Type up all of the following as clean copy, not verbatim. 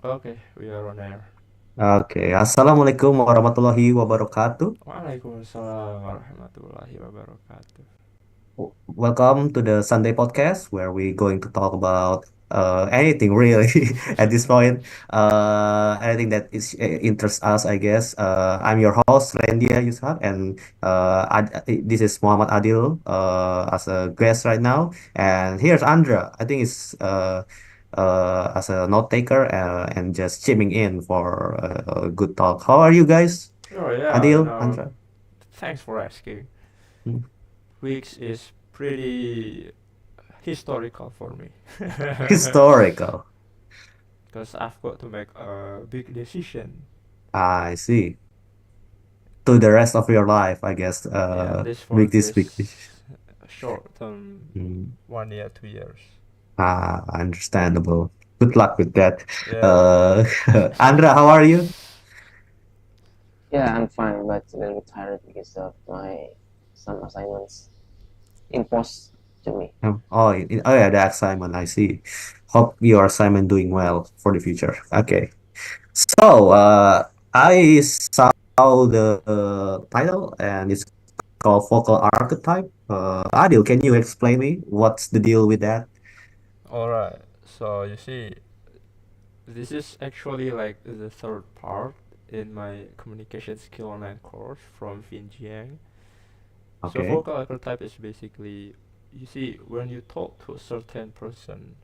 Okay, we are on air. Oke, Assalamualaikum warahmatullahi wabarakatuh. Waalaikumsalam warahmatullahi wabarakatuh. Welcome to the Sunday podcast where we're going to talk about anything really at this point. Anything that is interests us, I guess. I'm your host, Randia Yusuf, and this is Muhammad Adil as a guest right now. And here's Andra. I think it's as a note taker and just chipping in for a good talk. How are you guys? Oh yeah, Adil, Andra? thanks for asking. Hmm. Weeks is pretty historical for me. Historical. Because I've got to make a big decision. I see. To the rest of your life, I guess. Yeah, this for Make this big. this short term, Mm. 1 year, 2 years. Understandable. Good luck with that. Yeah. Uh, Andra, how are you? Yeah, I'm fine, but a little bit tired because of my some assignments imposed to me. Oh yeah, the assignment. I see. Hope your assignment doing well for the future. Okay. So, I saw the title and it's called Focal Archetype. Adil, can you explain me what's the deal with that? Alright, so you see, this is actually like the third part in my communication skill online course from Finjiang. So Okay. vocal archetype is basically, you see, when you talk to a certain person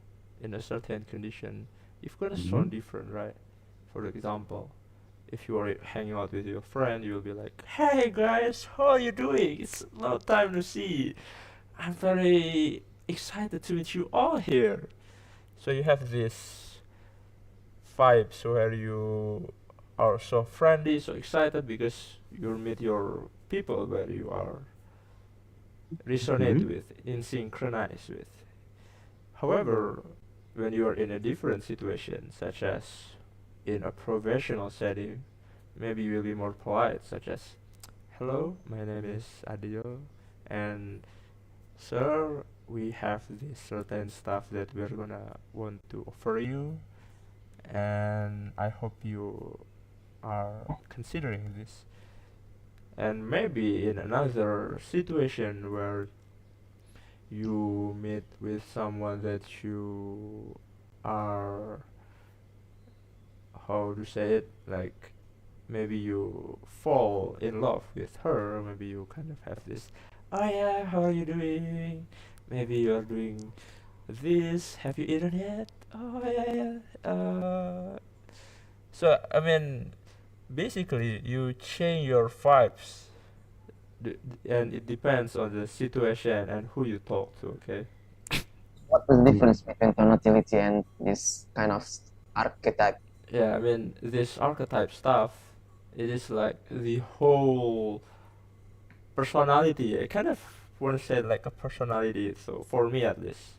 in a certain condition, it's gonna sound Mhm. different, right? For example, if you are hanging out with your friend, you'll be like, "Hey guys, how are you doing? It's a long time to see. I'm very excited to meet you all here." So you have this vibes where you are so friendly, so excited because you meet your people where you are resonate Mhm. with, in synchronize with. However, when you are in a different situation, such as in a professional setting, maybe you will be more polite, such as, "Hello, my name is Adio, and sir, we have this certain stuff that we're gonna want to offer you, and I hope you are considering this." And maybe in another situation where you meet with someone that you are, how to say it, like maybe you fall in love with her, maybe you kind of have this, "Oh yeah, how are you doing? Maybe you're doing this, have you eaten yet? Oh yeah, yeah." So I mean, basically you change your vibes, and it depends on the situation and who you talk to, okay? What is the Mhm. difference between tonality and this kind of archetype? Yeah, I mean, this archetype stuff, it is like the whole personality. I kind of want to say like a personality, so for me at least.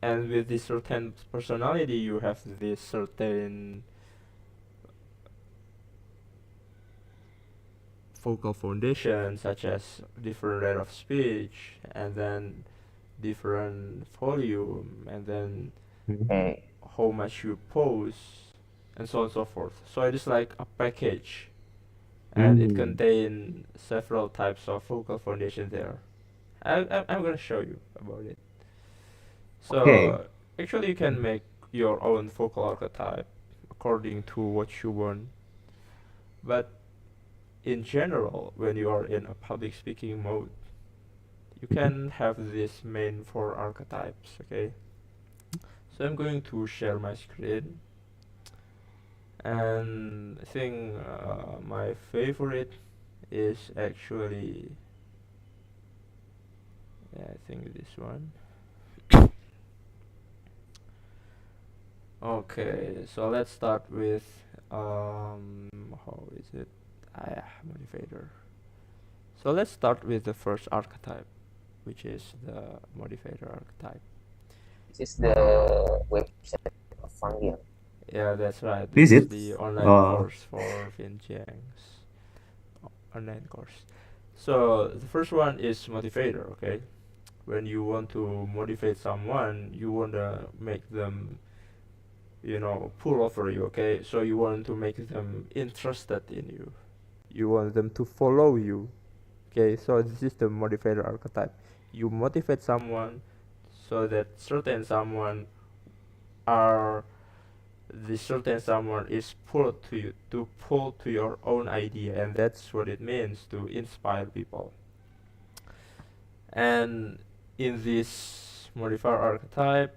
And with this certain personality, you have this certain vocal foundation, such as different rate of speech, and then different volume, and then Mhm. Okay, how much you pose, and so on and so forth. So it is like a package, and it Mm. contains several types of vocal foundation there. I'm gonna show you about it. Okay. So actually, you can make your own vocal archetype according to what you want. But in general, when you are in a public speaking mode, you can have this main four archetypes. Okay. So I'm going to share my screen, and I think my favorite is actually, yeah, I think this one. Okay, so let's start with how is it? Motivator. So let's start with the first archetype, which is the motivator archetype. this is the website of Fangian. Yeah, that's right. This Is is it? the online Uh, course for Finjiang's online course. So the first one is motivator. Okay, when you want to motivate someone, you want to make them pull over you, okay? So you want to make them interested in you. You want them to follow you, okay? So this is the motivator archetype. You motivate someone so that certain someone are the certain someone is pulled to you to pull to your own idea, and that's what it means to inspire people. And in this modifier archetype,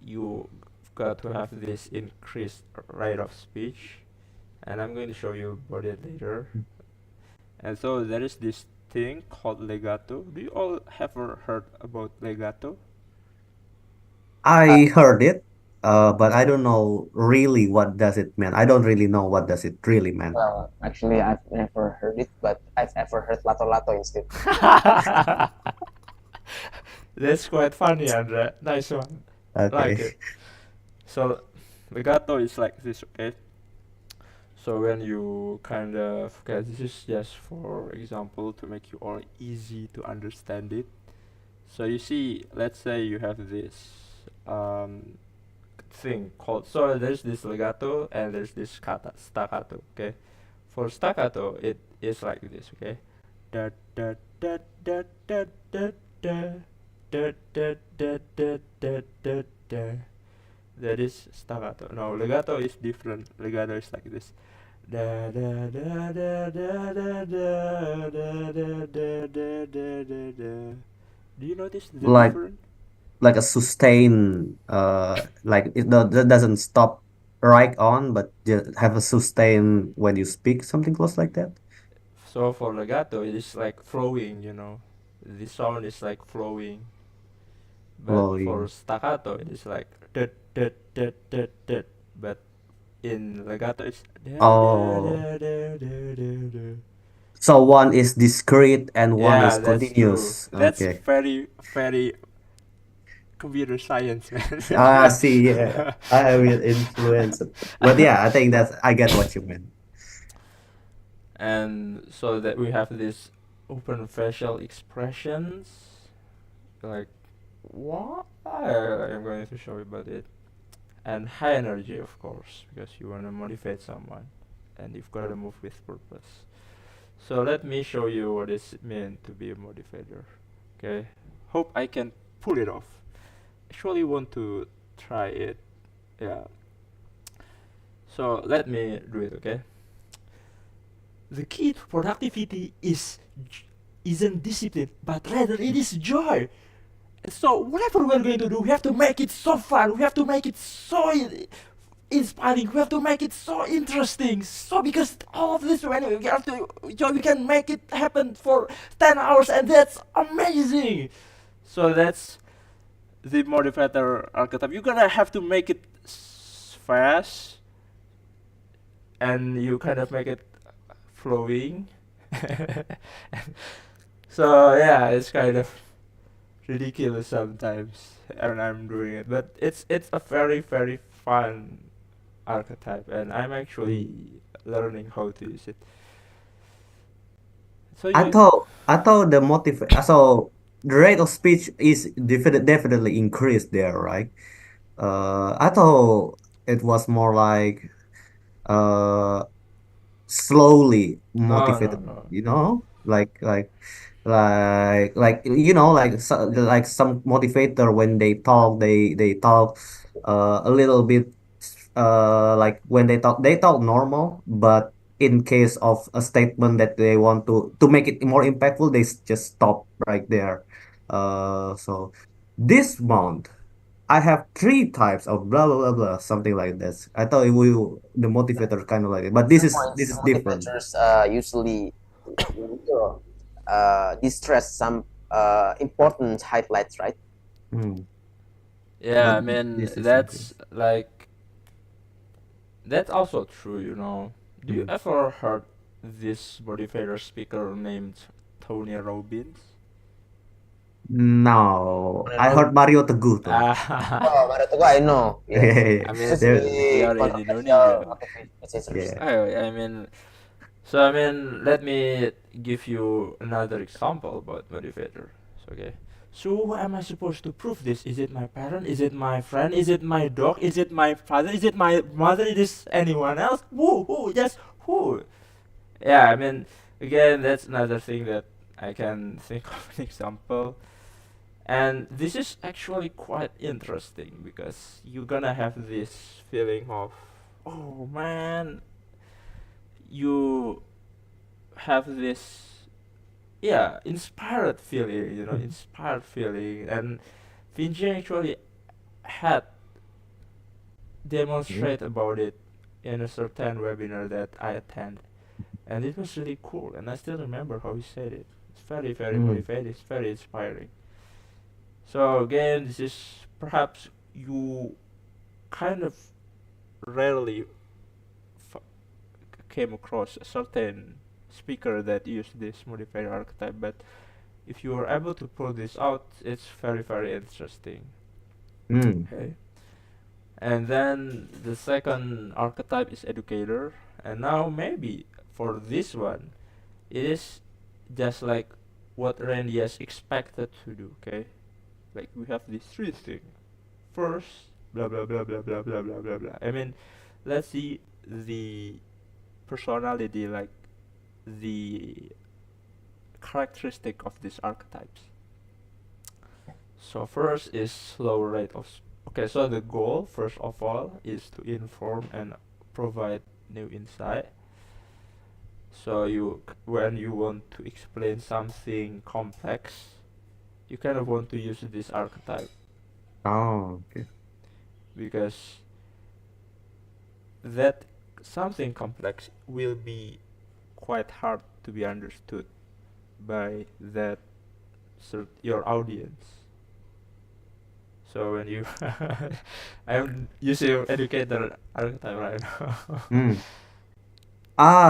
you got to have this increased rate of speech, and I'm going to show you about it later. And so there is this thing called legato. Do you all ever heard about legato? Uh, I heard it, but I don't know really what does it mean. I don't really know what does it really mean. well, actually, I've never heard it, but I've ever heard lato lato instead. That's quite funny, Andre. Nice one. Like Okay. it. So legato is like this, okay? So when you kind of, okay, this is just for example to make you all easy to understand it. So you see, let's say you have this um, thing called, so there's this legato and there's this staccato, okay? For staccato, it is like this, okay? Da da da da da da da da da da da da da da. That is staccato. No, legato is different. Legato is like this. Da da da da da da da da da da da da da da. Do you notice the Like difference? like a sustain, like that doesn't stop right on, but just have a sustain when you speak, something close like that. So for legato, it is like flowing, The sound is like flowing. But for Flowing. staccato, it is like dut, dut, dut, dut, dut. But in legato, it's da da Oh, da da da da da. so one is discrete and one Yeah, is that's true. continuous. That's Okay. very, very computer science, Ah, man. see, yeah, I will influence it. But yeah, I think that's I get what you meant. And so that we have these open facial expressions, like what? I'm going to show you about it. And high energy, of course, because you want to motivate someone, and you've got to move with purpose. So let me show you what it means to be a motivator. Okay, hope I can pull it off. Actually, want to try it. Yeah. So let me do it. Okay. The key to productivity isn't discipline, but rather it is joy. So whatever we're going to do, we have to make it so fun. We have to make it so inspiring. We have to make it so interesting. So because all of this, when we have to, we can make it happen for 10 hours, and that's amazing. So that's the motivator archetype. You're gonna have to make it fast, and you kind of make it flowing. So yeah, it's kind of ridiculous sometimes when I'm doing it, but it's a very very fun archetype, and I'm Mm. actually learning how to use it. So I you, thought I thought the motive so the rate of speech is definitely increased there, right? I thought it was more like uh slowly no no motivated, no. like like some motivator when they talk, they talk a little bit, like when they talk normal, but in case of a statement that they want to make it more impactful, they just stop right there. So this month I have three types of blah blah blah blah, something like this. I thought it will the motivator kind of like it, but Your this points, is different. motivators usually distress some important highlights, right? Hmm. Yeah, But I mean this is increased. that's also true. Do you Hmm. ever heard this motivator speaker named Tony Robbins? No, I Honorable. heard Mario Teguh though. Ah, Oh, Mario Teguh, I know. Yes, I this is mean, There, we really are in controversial Indonesia. motivators. yeah. I mean, so let me give you another example about motivator. So, okay. So how am I supposed to prove this? Is it my parent? Is it my friend? Is it my dog? Is it my father? Is it my mother? Is this anyone else? Who? Yes, who? Yeah, I mean, again, that's another thing that I can think of an example. And this is actually quite interesting because you're gonna have this feeling of, oh man, you have this, yeah, inspired feeling, inspired feeling. And Vinci actually had Mhm. demonstrate about it in a certain webinar that I attend, and it was really cool. And I still remember how he said it. It's very, very Mm. motivating. It's very inspiring. So again, this is perhaps you kind of rarely f- came across a certain speaker that used this modifier archetype, but if you are able to pull this out, it's very, very interesting. Mm. Okay. And then the second archetype is educator. And now maybe for this one, it is just like what Randy has expected to do. Okay, like we have these three things. First, blah blah blah blah blah blah blah blah blah. I mean, let's see the personality, like the characteristic of these archetypes. So first is slow rate of. Okay, so the goal first of all is to inform and provide new insight. So when you want to explain something complex, you kind of want to use this archetype Oh, okay. because that something complex will be quite hard to be understood by that your audience. So when you I'm using educator archetype right now. Mm.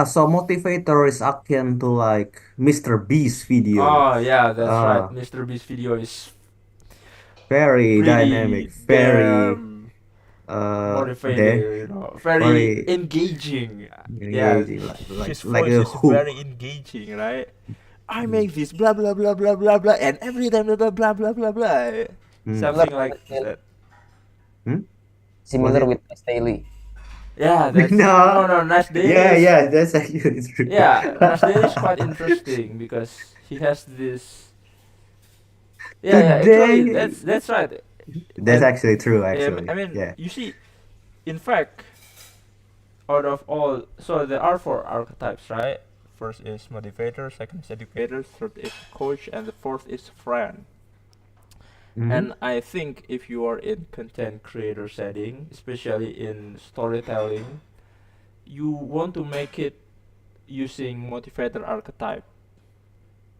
So motivator is akin to like Mr. Beast video. Oh yeah, that's right. Uh, Mr. Beast video is very pretty dynamic, very damn motivating, there, very very engaging. Yeah, engaging, his like voice a is very hook. engaging, right? I Mm. make this blah blah blah blah blah blah, and every time blah blah blah blah blah blah, Mm. Similar something like with that. Hmm? Was similar it? with Miss Daily. Yeah, that's No. no Nash Daily Yeah, is yeah, that's actually true. yeah Nash Daily is quite interesting because he has this. Yeah, yeah. Actually, Today, that's right. that's And actually true, I actually. mean, Yeah. you see, in fact, out of all, so there are four archetypes, right? First is motivator, second is educator, third is coach, and the fourth is friend. Mm-hmm. And I think if you are in content creator setting, especially in storytelling, you want to make it using motivator archetype.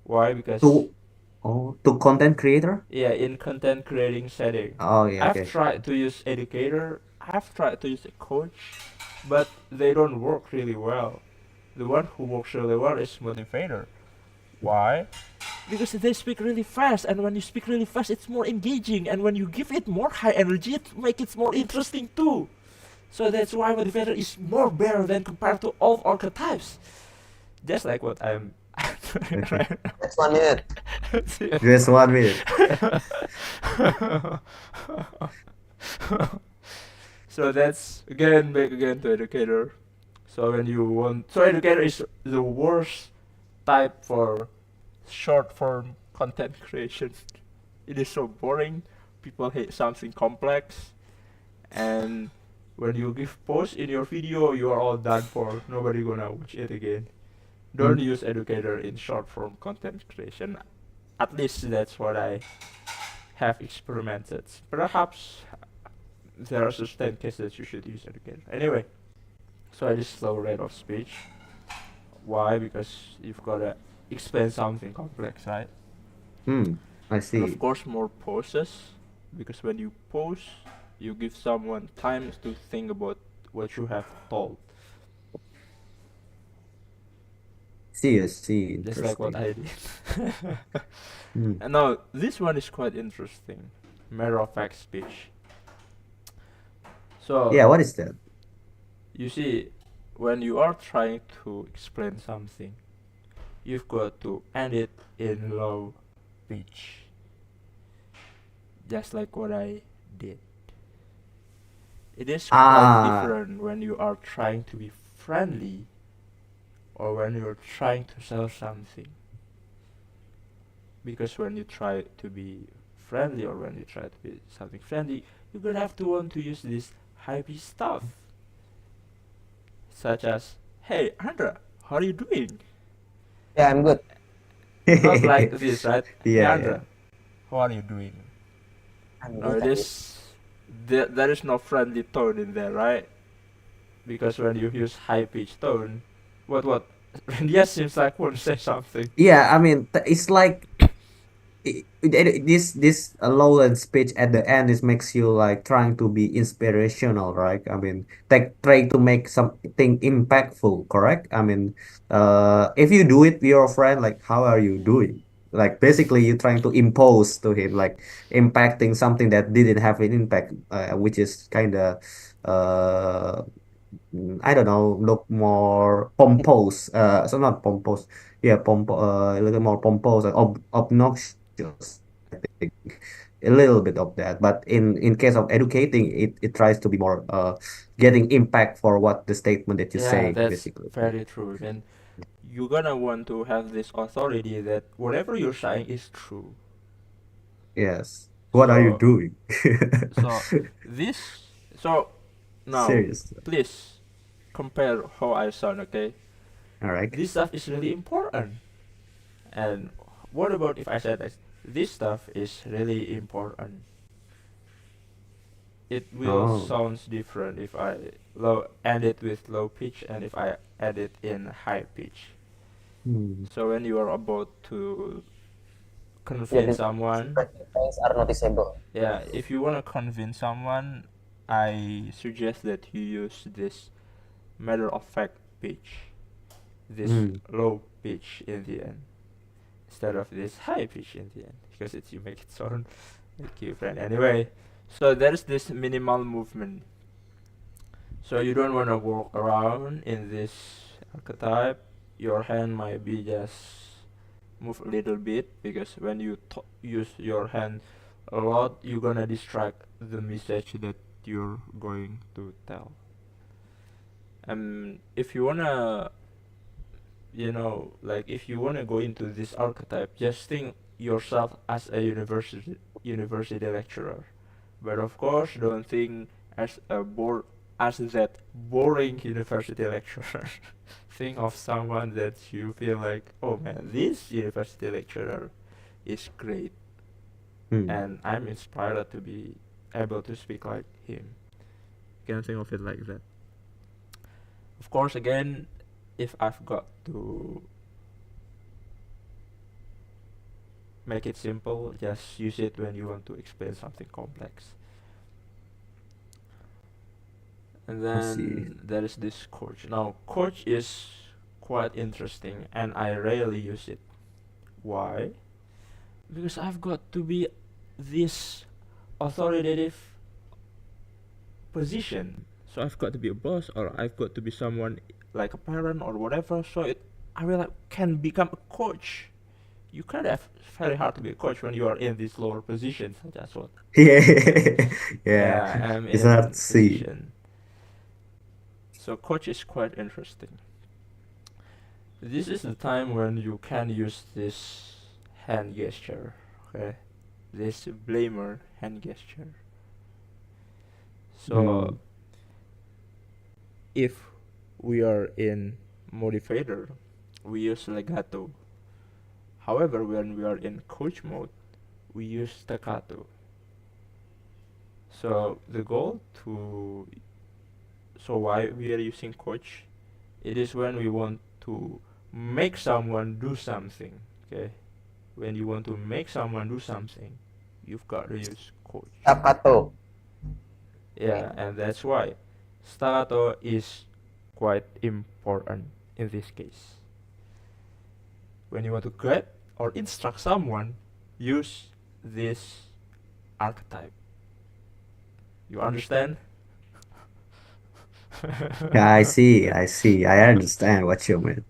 Why? Because To to content creator? yeah, in content creating setting, Oh, yeah, I've okay. tried to use educator, I've tried to use a coach, but they don't work really well. The one who works really well is motivator. Why? Because they speak really fast, and when you speak really fast, it's more engaging, and when you give it more high energy, it makes it more interesting too. So that's why motivator is more better than compared to all archetypes. Just like what I'm doing Okay. right That's 1 minute. now. Just 1 minute. So that's again back again to educator. So when you want, so educator is the worst type for short form content creation. It is so boring. People hate something complex, and when you give post in your video, you are all done for. Nobody gonna watch it again. Don't Mm. use educator in short form content creation. At least that's what I have experimented. Perhaps there are certain cases you should use educator. Anyway, so it is slow rate of speech. Why? Because you've gotta explain something complex, right? I And of see. course, more pauses, because when you pause, you give someone time to think about what you have told, See, I see. just like what Interesting. I did. Mm. And now, this one is quite interesting. Matter of fact speech. So, Yeah, what is that? you see, when you are trying to explain something, you've got to end it in low pitch. just like what I did. It is quite Ah, different when you are trying to be friendly or when you're trying to sell something. Because when you try to be friendly or when you try to be something friendly, you're gonna have to want to use this hypey stuff, such as, "Hey, Andra, how are you doing?" Yeah, I'm good. Not like this, right? "Hey, yeah, yeah. Andra, how are you doing?" I'm No, good. it I'm good. is. There is no friendly tone in there, right? Because when you use high pitched tone, what? Yes, seems like want to say something. Yeah, I mean, it's like this lowland speech at the end is makes you like trying to be inspirational, right? I mean, like trying to make something impactful, correct? I mean, if you do it to your friend, like how are you doing? Like basically you're trying to impose to him, like impacting something that didn't have an impact, which is kind of I don't know, look more pompous. So not pompous. Yeah, a little more pompous and obnoxious, I think. A little bit of that. But in case of educating, it tries to be more getting impact for what the statement that you Yeah, say, that's basically. very true. And you're gonna want to have this authority that whatever you're saying is true. Yes. What are you So, doing? so this, so now, Seriously. please compare how I sound, okay? All right. This stuff is really important. And what about if I said that this stuff is really important? It will Oh. sounds different if I low end it with low pitch and if I add it in high pitch. Hmm. So when you are about to Yeah, convince the someone, difference are noticeable. yeah, if you want to convince someone, I suggest that you use this matter of fact pitch, this Hmm. low pitch in the end, instead of this high pitch in the end, because it you make it sound like you friend. Anyway, so there's this minimal movement. So you don't want to walk around in this archetype. Your hand might be just move a little bit because when you use your hand a lot, you're gonna distract the message that you're going to tell. If you wanna, like if you wanna go into this archetype, just think yourself as a university lecturer. But of course, don't think as a as that boring university lecturer. Think of someone that you feel like, oh man, this university lecturer is great, Hmm. and I'm inspired to be able to speak like him. You can think of it like that. Of course, again, if I've got to make it simple, just use it when you want to explain something complex. And I see. then there is this coach. Now, coach is quite interesting, and I rarely use it. Why? Because I've got to be this authoritative position. So I've got to be a boss, or I've got to be someone like a parent or whatever. So I really can become a coach. You kind of have very hard to be a coach when you are in this lower position. So that's what. Yeah. Yeah. Yeah, I'm It's hard in to see. position. So coach is quite interesting. This is the time when you can use this hand gesture, okay? This blamer hand gesture. So Hmm. if we are in motivator, we use legato. However, when we are in coach mode, we use staccato. So the goal to so why we are using coach? It is when we want to make someone do something. Okay, when you want to make someone do something, you've got to use coach. Staccato. Yeah, and that's why staccato is quite important in this case. When you want to get or instruct someone, use this archetype. You understand? Yeah, I see. I see. I understand what you mean.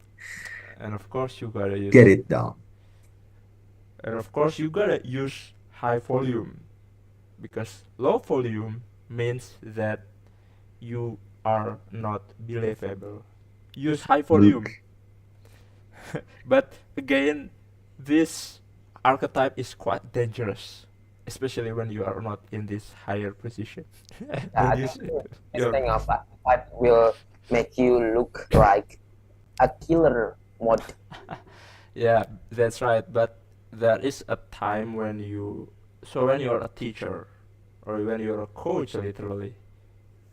and of course you gotta Get use it down. and of course you gotta use high volume. because low volume means that you are not believable. Use high volume. Mm. But again, this archetype is quite dangerous, especially when you are not in this higher position. Yeah, Don't I use think it. this Your thing of archetype will make you look like a killer mod. yeah, that's right. But there is a time when when you're a teacher or when you're a coach, literally,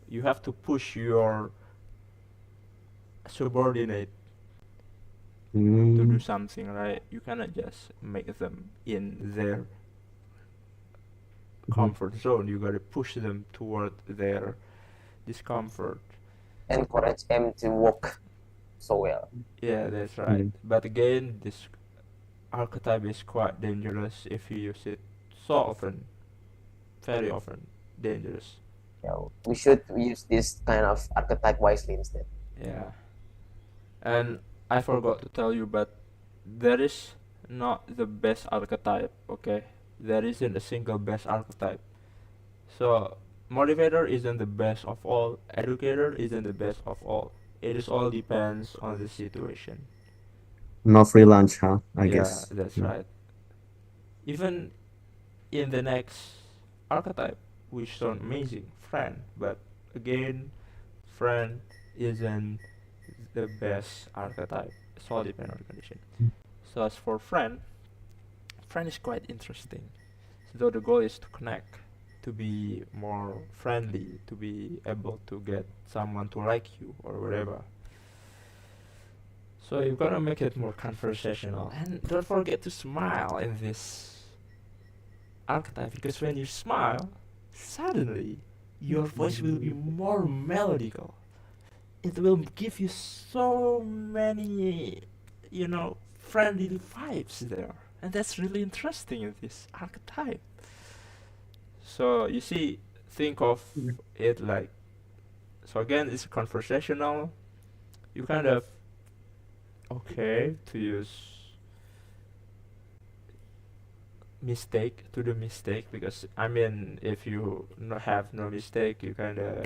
you have to push your subordinate to do Mm. something, right? You cannot just make them in their Mhm. comfort zone. You gotta push them toward their discomfort. Encourage him to walk so well. Yeah, that's right. Mm. But again, this archetype is quite dangerous if you use it so often, very often. Dangerous. Yeah, we should use this kind of archetype wisely instead. Yeah. And I forgot to tell you, but there is not the best archetype, okay? There isn't a single best archetype. So, motivator isn't the best of all, educator isn't the best of all. It is all depends on the situation. No free lunch, huh? I Yeah, guess. that's Mm. right. Even in the next archetype, which sound amazing, friend, but again, friend isn't the best archetype. It's all depend on the condition. So as for friend, friend is quite interesting. So the goal is to connect, to be more friendly, to be able to get someone to like you or whatever. So you gotta make it more conversational, and don't forget to smile in this archetype, because when you smile, suddenly your voice will be more melodical. It will give you so many, friendly vibes there, and that's really interesting in this archetype. So you see, think of it like, so again, it's conversational. You kind of okay to use mistake to the mistake, because I mean, if you have no mistake, you kind of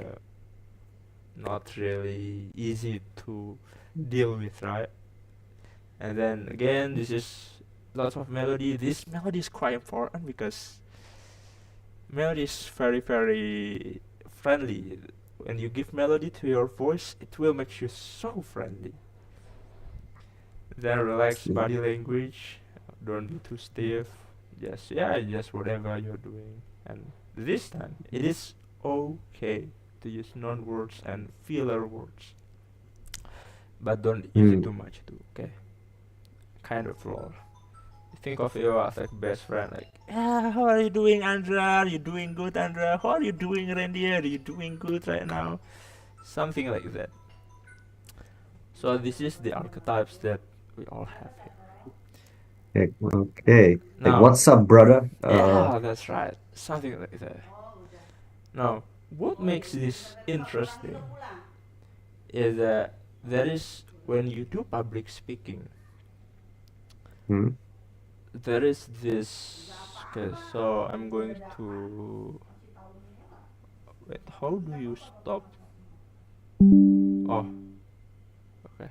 not really easy to deal with, right? And then again, this is lots of melody. This melody is quite important because melody is very very friendly. When you give melody to your voice, it will make you so friendly. Then relax Mm. body language. Don't be too stiff. Just whatever you're doing. And this time, it is okay to use non-words and filler words, but don't use it Mm. too much too. Okay, kind of role. Think of you as like best friend, like, yeah, how are you doing, Andra? Are you doing good, Andra? How are you doing, Randy? Are you doing good right now? Something like that. So this is the archetypes that we all have here. Okay. Okay. Like, Now, what's up, brother? yeah, that's right. Something like that. Now, what makes this interesting is that there is, when you do public speaking, Mm. there is this. Okay, so I'm going to wait. How do you stop? Oh, okay.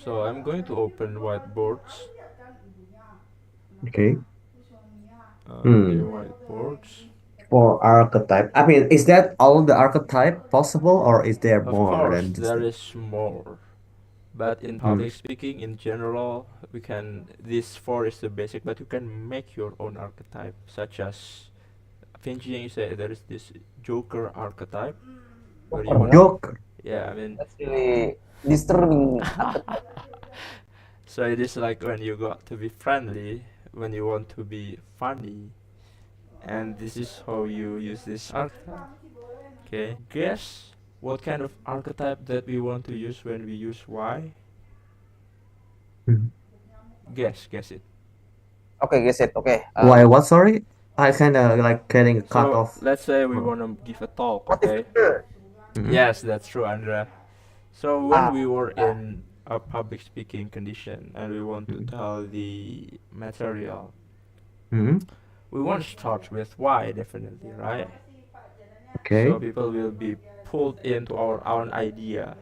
So I'm going to open whiteboards. Okay. New Hmm. whiteboards. For archetype, I mean, is that all the archetype possible, or is there Of more course, than just there that? is more. But in Hmm. public speaking, in general, this four is the basic, but you can make your own archetype, such as Finching, you say there is this Joker archetype, where you want, Joke. yeah, I mean, That's really disturbing archetype. so it is like when you got to be friendly, when you want to be funny, and this is how you use this archetype. Okay, guess what kind of archetype that we want to use when we use Y? Mhm. Guess it. Okay, guess it. Okay. Why? What? Sorry, I kind of like getting cut So off. let's say we Oh. want to give a talk, okay? Motivator. Mhm. Yes, that's true, Andrea. So when Ah, we were in a public speaking condition and we want to Mhm. tell the material, Mhm. we want to start with why, definitely, right? So Okay. people will be pulled into our own idea.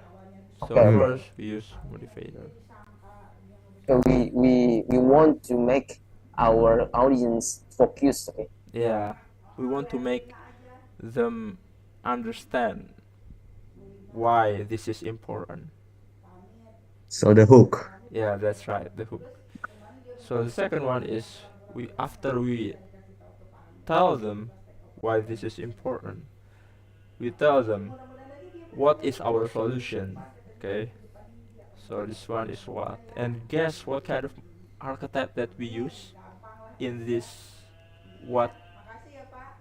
So Okay, Mm. okay. first we use motivator. So we want to make our audience focus. Okay. Yeah, we want to make them understand why this is important. So the hook. Yeah, that's right, the hook. So the second one is we after we tell them why this is important, we tell them what is our solution. Okay, so this one is what, and guess what kind of archetype that we use in this what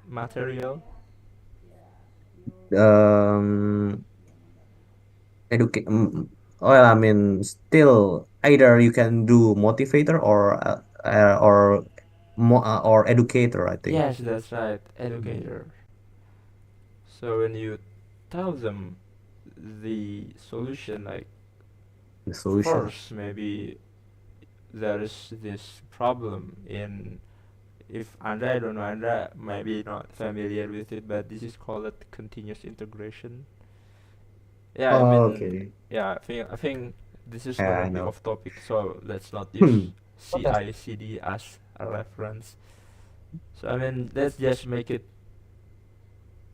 material? Um, educate. Well, I mean, still either you can do motivator or or educator, I think. Yes, that's right, Mm. educator. So when you tell them the solution, like The solution. first maybe there is this problem in, if Andra, I don't know, Andra might be not familiar with it, but this is called continuous integration. Yeah, I mean, Okay. yeah, I think this is Yeah, gonna I be know. off topic, so let's not use Okay. CICD as a reference. So I mean,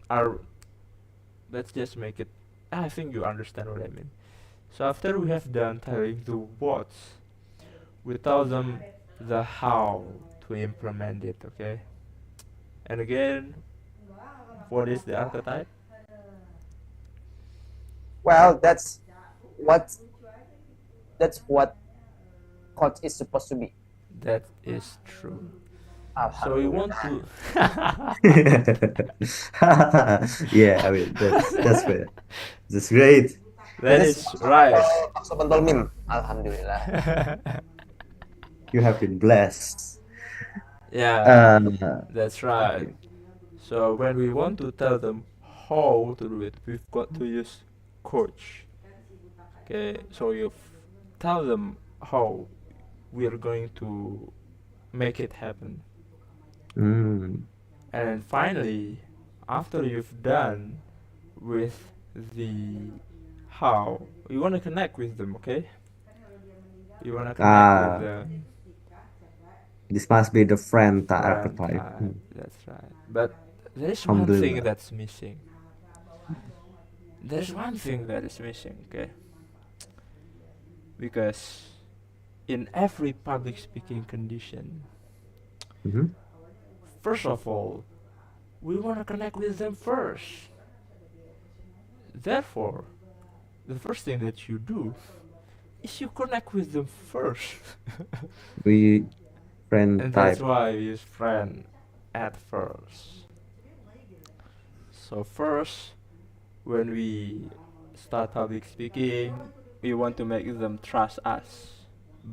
our let's just make it. I think you understand what I mean. So after we have done telling the what's, we tell them the how to implement it. Okay. And again, what is the archetype? Well, what that's what coach is supposed to be. That is true. So we want Alhamdulillah. to. Yeah, I mean that's fair. That's great. That This is is right. Makso pentol meme. Alhamdulillah. You have been blessed. Yeah, Uh, that's right. okay. So when we want to tell them how to do it, we've got to use coach. Okay, so tell them how we are going to make it happen. Mm. And finally, after you've done with the how, you want to connect with them, okay? You want to connect with Ah, them. this must be the friend Friend archetype. type, that's right. But there is one thing Alhamdulillah. that's missing. There's one thing that is missing, okay? Because in every public speaking condition, Mhm. first of all, we want to connect with them first. Therefore, the first thing that you do is you connect with them first. We friend And that's type. why we use friend at first. So first, when we start public speaking, we want to make them trust us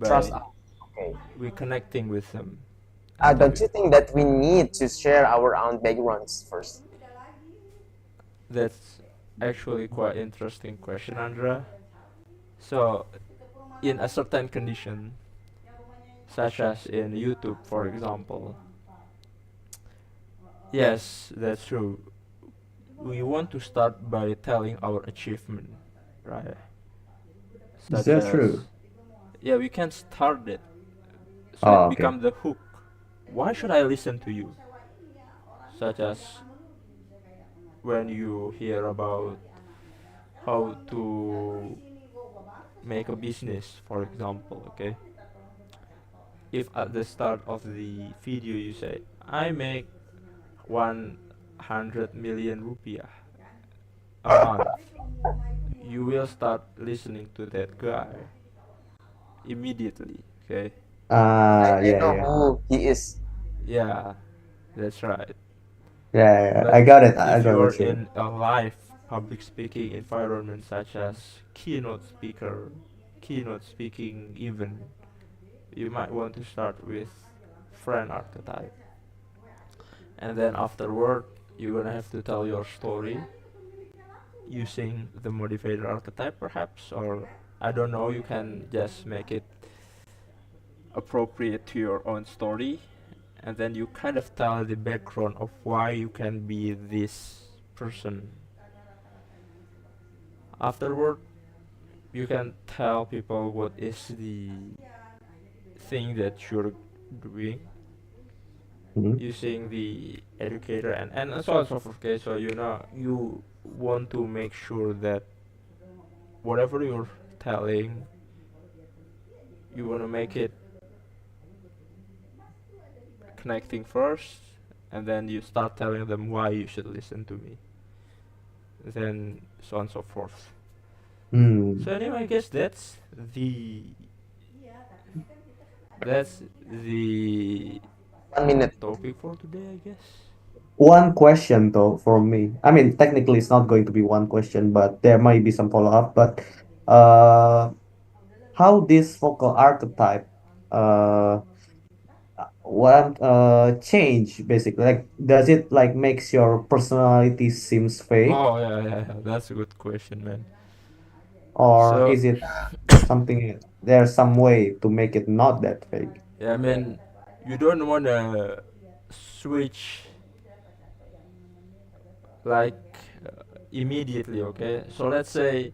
Trust by us. Okay. we connecting with them. After Don't we, you think that we need to share our own backgrounds first? that's actually quite interesting question, Andra. So in a certain condition, such as in YouTube, for example, yes, that's true. We want to start by telling our achievement, right? Is Such that as, true? yeah, we can start it so Oh, it okay. become the hook. Why should I listen to you? Such as when you hear about how to make a business, for example, okay? If at the start of the video you say, I make 100 million rupiah a month, you will start listening to that guy immediately, okay? I Yeah, know yeah. who he is. Yeah, that's right. Yeah, yeah. But I got it. I if got you are what you. in a live public speaking environment such as keynote speaking even, you might want to start with friend archetype. And then afterward, you're gonna have to tell your story using the motivator archetype perhaps, or I don't know, you can just make it appropriate to your own story, and then you kind of tell the background of why you can be this person. Afterward, you can tell people what is the thing that you're doing Mhm. using the educator and so on and so forth. Okay, so you want to make sure that whatever you're telling, you want to make it connecting first, and then you start telling them why you should listen to me, then so on and so forth. Hmm. So anyway, I guess the that's the 1 minute. topic for today, I guess. One question though from me. I mean, technically it's not going to be one question, but there might be some follow-up. But uh, how this vocal archetype uh change basically? Like, does it like makes your personality seems fake, Oh yeah, yeah, yeah. That's a good question, man. or So is it something? There's some way to make it not that fake. yeah, I mean, you don't wanna switch like immediately, okay? So let's say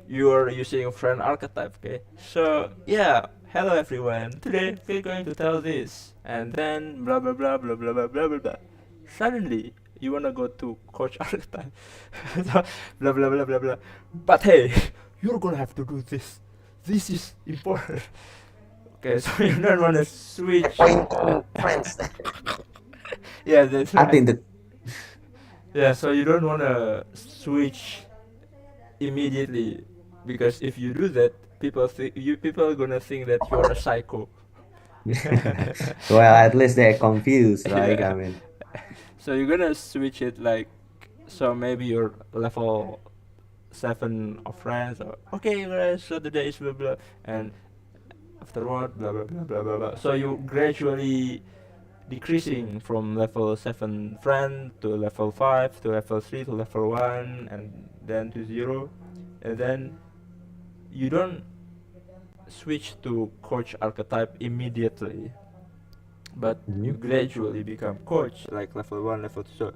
you're using a friend archetype, okay? So yeah, hello everyone. Today we're going to tell this, and then blah blah blah blah blah blah blah blah blah. Suddenly you wanna go to coach archetype, so, blah blah blah blah blah. But hey, you're gonna have to do this. This is important. Okay, so you don't wanna switch. Appointing friends. Yeah, that's I right. think that Yeah, so you don't wanna switch immediately because if you do that, people are gonna think that you're a psycho. well, at least they're confused, right? Yeah. I mean, So you're gonna switch it like so maybe you're level 7 of friends or okay guys so today is blah blah and afterward blah blah blah blah blah blah. So you gradually decreasing from level 7 friend to level 5 to level 3 to level 1 and then to 0, and then you don't switch to coach archetype immediately, but you mhm. gradually become coach like level 1 level 2. So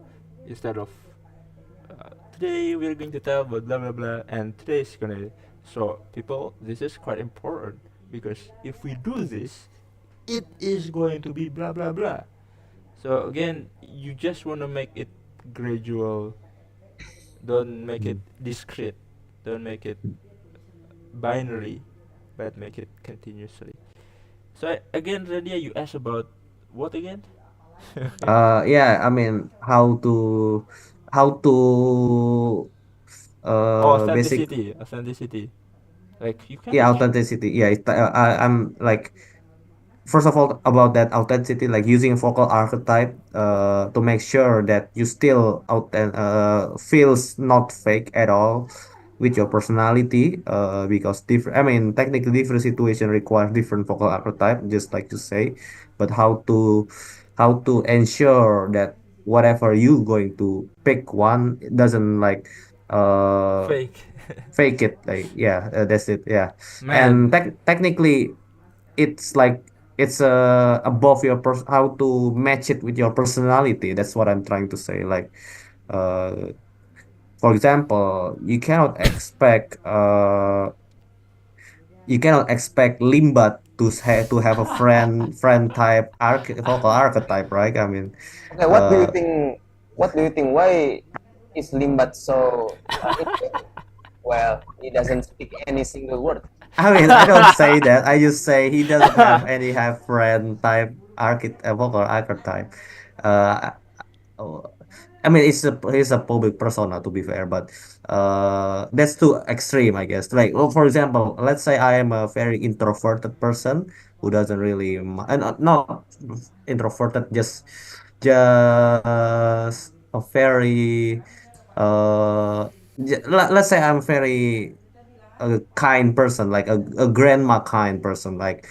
instead of today we're going to tell about blah blah blah and today's gonna, so people, this is quite important because if we do this it is going to be blah blah blah. So again, you just want to make it gradual. Don't make it Mhm. discrete. Don't make it binary, but make it continuously. So again, Radia, you asked about what again? Okay. Yeah, I mean, how to Oh, basic authenticity, authenticity. Like you can yeah, actually. authenticity. Yeah, I'm like first of all about that authenticity, like using vocal archetype to make sure that you still feels not fake at all with your personality because different, I mean, technically different situation require different vocal archetype, just like you say, but how to ensure that whatever you going to pick one, it doesn't like uh Fake. fake it, like yeah, that's it, yeah. And Man, technically it's like it's above your how to match it with your personality. That's what I'm trying to say. Like uh for example, you cannot expect Limbat to have a friend type vocal archetype, right? I mean, Okay, what do you uh think? What do you think? Why is Limbat so interesting? Well, he doesn't speak any single word. I mean, I don't say that. I just say he doesn't have friend type vocal archetype. Uh, oh, I mean, he's a public persona to be fair, but that's too extreme, I guess. Like, well, for example, let's say I am a very introverted person who doesn't really, not introverted, just a very let's say I'm very a kind person, like a grandma kind person, like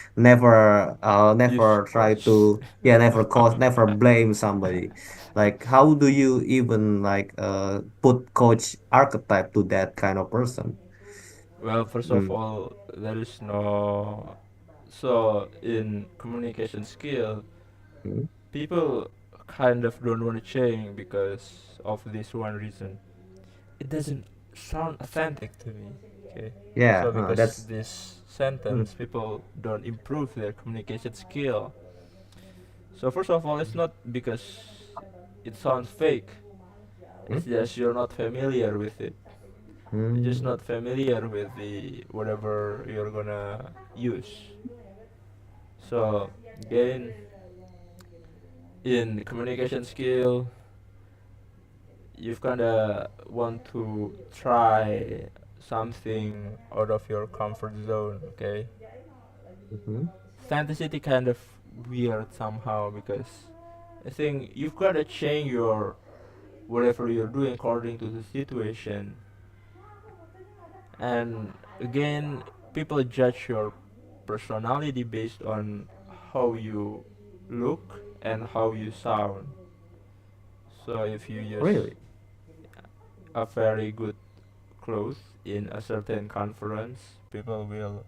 use never try coach. to, yeah, never blame somebody. Like, how do you even like put coach archetype to that kind of person? Well, first of Mm. all, there is no. So in communication skill, Mm. people kind of don't want to change because of this one reason. It doesn't sound authentic to me. Okay, Yeah, so because that's this mm, sentence, people don't improve their communication skill. So first of all, it's not because it sounds fake. mm, It's just you're not familiar with it. You're just mm, not familiar with the whatever you're gonna use. So again, in communication skill, you've kinda want to try something out of your comfort zone. Okay, mhm. fantasy kind of weird somehow because I think you've gotta change your whatever you're doing according to the situation. And again, people judge your personality based on how you look and how you sound. So if you use Really? a very good clothes in a certain conference, people will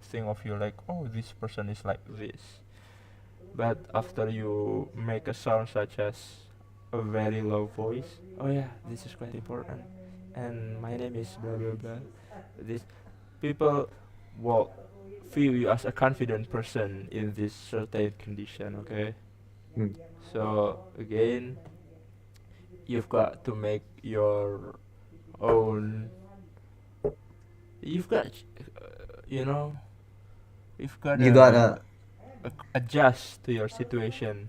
think of you like, oh, this person is like this. But after you make a sound such as a very low voice, oh yeah, this is quite important, and my name is blah blah blah. This people will feel you as a confident person in this certain condition. Okay, Mm. so again, you've got to make your own. You've got, you know, you've got You to gotta adjust to your situation.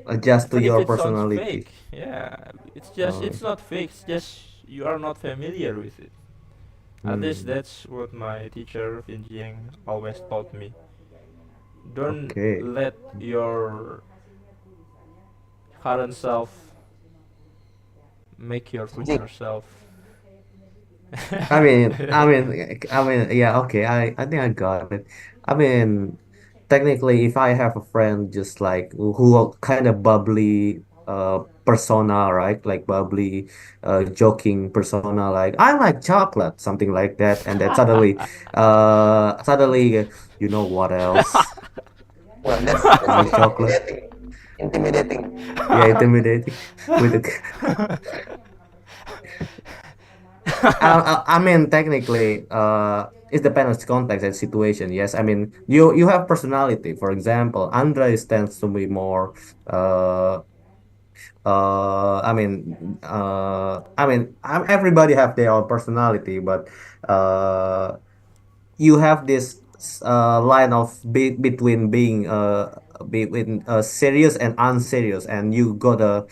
adjust to Even if your it sounds personality. fake, yeah, it's just Uh, it's not fake. It's just you are not familiar with it. At least mm, that's what my teacher Finjiang always taught me. Don't okay. let your current self make your Jing. future self. Yeah, okay. I think I got it. I mean, technically, if I have a friend just like who are kind of bubbly persona, right? Like bubbly, joking persona, like I like chocolate, something like that, and then suddenly, you know what else? Well, I that's like really chocolate. intimidating. Intimidating. Yeah, intimidating with the I mean, technically, it depends on context and situation. Yes, I mean, you have personality. For example, Andres tends to be more, uh, everybody have their own personality, but you have this line of between being between serious and unserious, and you gotta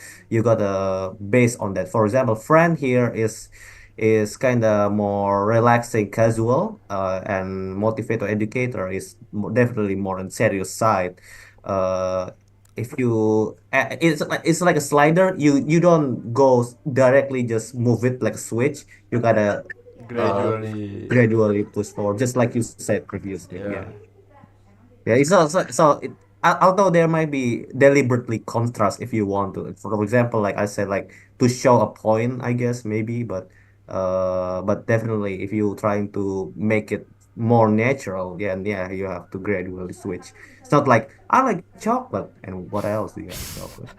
base on that. For example, friend here is kind of more relaxing, casual, and motivator educator is definitely more on serious side. uh if you it's like a slider. You don't go directly, just move it like a switch. You gotta uh Gradually, gradually push forward, just like you said previously. Yeah, yeah. yeah. It's also although there might be deliberately contrast if you want to. For example, like I said, like to show a point, I guess maybe, but definitely if you trying to make it more natural, yeah, and yeah, you have to gradually switch. It's not like I like chocolate, and what else do you have chocolate?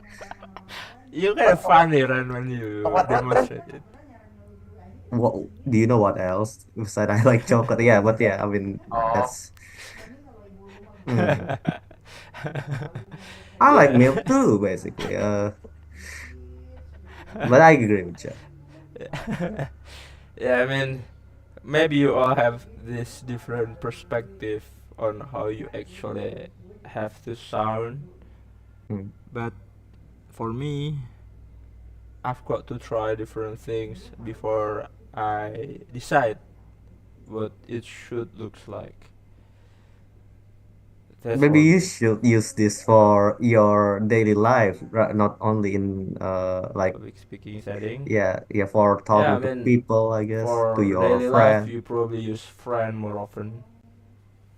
You kind What, of funny, Ran, when you what, Ren? demonstrate it. What do you know? What else besides I like chocolate? Yeah, but yeah, I mean Oh, that's. Mm. I like Yeah. milk too, basically. But I agree with you. Yeah, I mean, maybe you all have this different perspective on how you actually have to sound, Mm. but for me, I've got to try different things before I decide what it should looks like. That's Maybe for you me. should use this for your daily life, not only in like Public speaking setting. yeah, for Yeah, I talking to mean, people, I guess, to for your daily life, friend, you probably use friend more often.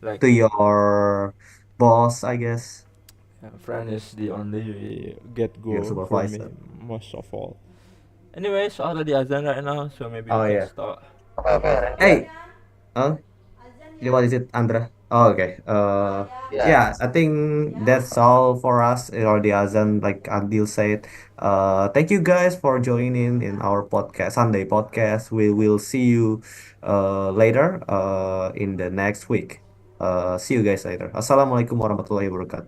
Like, to your boss, I guess, friend is the only get your go for me supervisor. most of all. Anyways, already azan right now, so maybe we Oh can yeah. start. okay, okay, Ren. Yeah. Hey, huh? What is it, Andra? Oh, okay. Yeah. Yeah, I think that's all for us. It already hasn't, like Adil said. Thank you guys for joining in our podcast, Sunday podcast. We will see you later in the next week. See you guys later. Assalamualaikum warahmatullahi wabarakatuh.